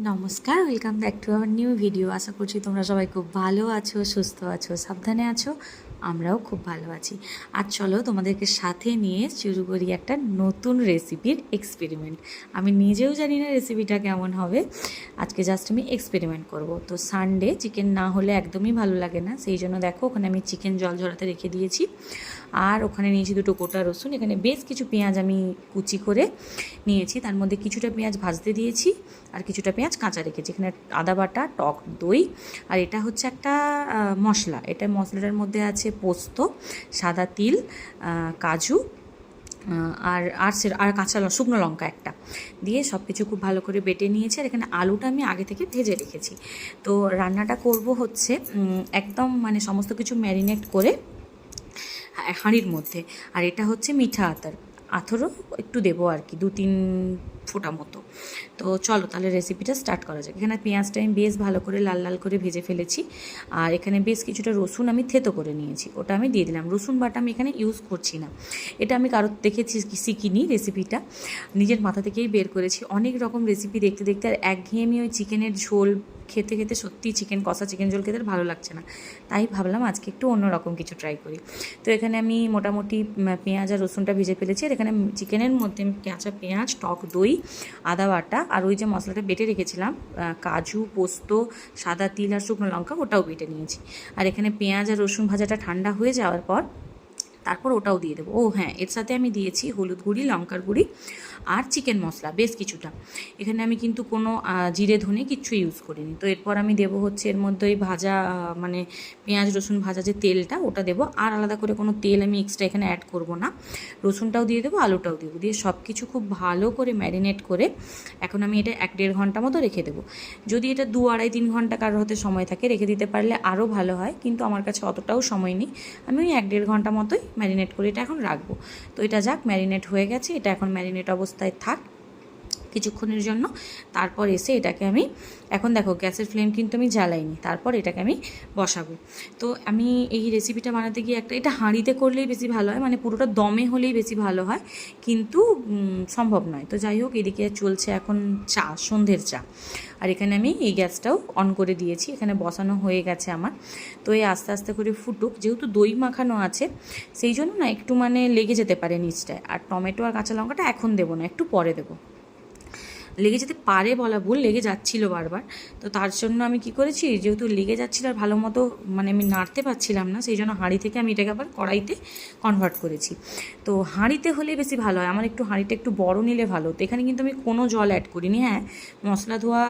নমস্কার, welcome back to our new video. আশা করছি তোমরা সবাই খুব ভালো আছো, সুস্থ আছো, সাবধানে আছো। আমরাও খুব ভালো আছি। আর চলো তোমাদেরকে সাথে নিয়ে শুরু করি একটা নতুন রেসিপির এক্সপেরিমেন্ট। আমি নিজেও জানি না রেসিপিটা কেমন হবে, আজকে জাস্ট আমি এক্সপেরিমেন্ট করব। তো সানডে চিকেন না হলে একদমই ভালো লাগে না, সেই জন্য দেখো ওখানে আমি চিকেন জল ঝরাতে রেখে দিয়েছি। আর ওখানে নিয়েছি দুটো গোটা রসুন, এখানে বেশ কিছু পেঁয়াজ আমি কুচি করে নিয়েছি, তার মধ্যে কিছুটা পেঁয়াজ ভাজতে দিয়েছি আর কিছুটা পেঁয়াজ কাঁচা রেখেছি। এখানে আদা বাটা, টক দই, আর এটা হচ্ছে একটা মশলা। এটা মশলাটার মধ্যে আছে পোস্ত, সাদা তিল, কাজু আর আর কাঁচা শুকনো লঙ্কা একটা দিয়ে সব কিছু খুব ভালো করে বেটে নিয়েছি। আর এখানে আলুটা আমি আগে থেকে ভেজে রেখেছি। তো রান্নাটা করব হচ্ছে একদম মানে সমস্ত কিছু ম্যারিনেট করে হাঁড়ির মধ্যে। আর এটা হচ্ছে মিঠা আতরও একটু দেবো আর কি, 2-3 ফোঁটা মতো। তো চলো তাহলে রেসিপিটা স্টার্ট করা যাক। এখানে পেঁয়াজটা আমি বেশ ভালো করে লাল লাল করে ভেজে ফেলেছি। আর এখানে বেশ কিছুটা রসুন আমি থেতো করে নিয়েছি, ওটা আমি দিয়ে দিলাম। রসুন বাটা আমি এখানে ইউজ করছি না, এটা আমি কারোর দেখেছি, শিখিনি রেসিপিটা, নিজের মাথা থেকেই বের করেছি। অনেক রকম রেসিপি দেখতে দেখতে আর একঘেয়েমি ওই চিকেনের ঝোল খেতে খেতে সত্যিই চিকেন কষা, চিকেন ঝোল খেতে ভালো লাগছে না। তাই ভাবলাম আজকে একটু অন্যরকম কিছু ট্রাই করি। তো এখানে আমি মোটামুটি পেঁয়াজ আর রসুনটা ভেজে ফেলেছি। আর এখানে চিকেনের মধ্যে কাঁচা পেঁয়াজ, টক দই, আদা বাটা আর ওই যে মশলাটা বেটে রেখেছিলাম, কাজু, পোস্ত, সাদা তিল আর শুকনো লঙ্কা, ওটাও বেটে নিয়েছি। আর এখানে পেঁয়াজ আর রসুন ভাজাটা ঠান্ডা হয়ে যাওয়ার পর তারপর ওটাও দিয়ে দেবো। ও হ্যাঁ, এর সাথে আমি দিয়েছি হলুদ গুঁড়ি, লঙ্কার গুঁড়ি আর চিকেন মশলা বেশ কিছুটা। এখানে আমি কিন্তু কোনো জিরে ধনে কিচ্ছু ইউজ করিনি। তো এরপর আমি দেবো হচ্ছে এর মধ্যে ওই ভাজা মানে পেঁয়াজ রসুন ভাজা যে তেলটা, ওটা দেবো। আর আলাদা করে কোনো তেল আমি এক্সট্রা এখানে অ্যাড করব না। রসুনটাও দিয়ে দেবো, আলুটাও দেবো, দিয়ে সব কিছু খুব ভালো করে ম্যারিনেট করে এখন আমি এটা 1-1.5 ঘন্টা মতো রেখে দেবো। যদি এটা 2-2.5-3 ঘন্টা কারোর হাতে সময় থাকে রেখে দিতে পারলে আরও ভালো হয়, কিন্তু আমার কাছে অতটাও সময় নেই। আমি ওই 1-1.5 ঘন্টা মতোই ম্যারিনেট করে এটা এখন রাখবো। তো এটা যাক, ম্যারিনেট হয়ে গেছে, এটা এখন ম্যারিনেট অবস্থায় থাক কিছুক্ষণের জন্য। তারপর এসে এটাকে আমি, এখন দেখো গ্যাসের ফ্লেম কিন্তু আমি জ্বালাইনি, তারপর এটাকে আমি বসাবো। তো আমি এই রেসিপিটা বানাতে গিয়ে এটা হাঁড়িতে করলেই বেশি ভালো হয়, মানে পুরোটা দমে হলেই বেশি ভালো হয়, কিন্তু সম্ভব নয়। তো যাই হোক, এদিকে চলছে এখন চা, সন্ধ্যের চা। আর এখানে আমি এই গ্যাসটাও অন করে দিয়েছি, এখানে বসানো হয়ে গেছে আমার। তো এই আস্তে আস্তে করে ফুটুক, যেহেতু দই মাখানো আছে সেই জন্য না একটু মানে লেগে যেতে পারে নিচটায়। আর টমেটো আর কাঁচা লঙ্কাটা এখন দেবো না, একটু পরে দেবো। লেগে যেতে পারে বলা ভুল, লেগে যাচ্ছিলো বারবার। তো তার জন্য আমি কি করেছি, যেহেতু লেগে যাচ্ছিলো আর ভালো মতো মানে আমি নাড়তে পারছিলাম না, সেই জন্য হাঁড়ি থেকে আমি এটাকে আবার কড়াইতে কনভার্ট করেছি। তো হাঁড়িতে হলে বেশি ভালো হয়, আমার একটু হাঁড়িটা একটু বড় নিলে ভালো। তো এখানে কিন্তু আমি কোনো জল অ্যাড করিনি। হ্যাঁ, মশলা ধোয়া